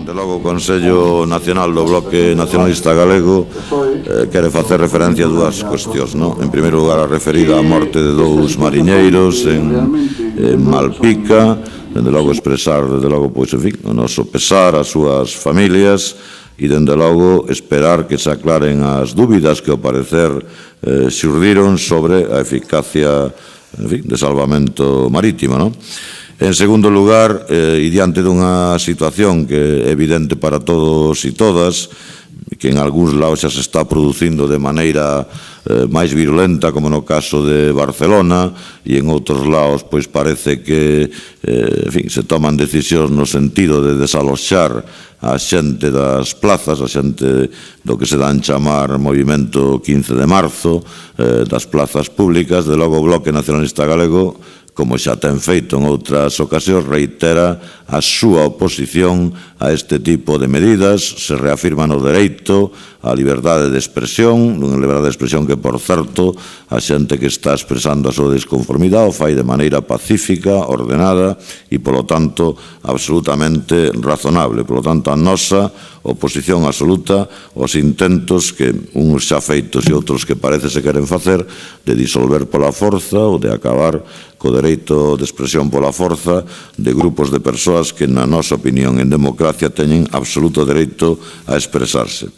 Dende logo, o Consello Nacional do Bloque Nacionalista Galego quere facer referencia a dúas cuestións, non? En primeiro lugar, a referida á morte de dous mariñeiros en Malpica, dende logo expresar, dende logo, pois, en fin, o noso pesar ás súas familias e, dende logo, esperar que se aclaren as dúbidas que, ao parecer, xurdiron sobre a eficacia, en fin, de salvamento marítimo, non? En segundo lugar, e diante dunha situación que é evidente para todos e todas, que en algúns lados xa se está producindo de maneira máis virulenta, como no caso de Barcelona, e en outros lados pois parece que en fin, se toman decisións no sentido de desaloxar a xente das plazas, a xente do que se dan chamar Movimento 15 de Marzo, das plazas públicas. De logo, o Bloque Nacionalista Galego, como xa ten feito en outras ocasións, reitera a súa oposición a este tipo de medidas. Se reafirma no dereito á liberdade de expresión, unha liberdade de expresión que, por certo, a xente que está expresando a súa desconformidade o fai de maneira pacífica, ordenada e, polo tanto, absolutamente razonable. Polo tanto, a nosa oposición absoluta aos intentos que uns xa feitos e outros que parece se queren facer de disolver pola forza ou de acabar co dereito de expresión pola forza de grupos de persoas que, na nosa opinión, en democracia teñen absoluto dereito a expresarse.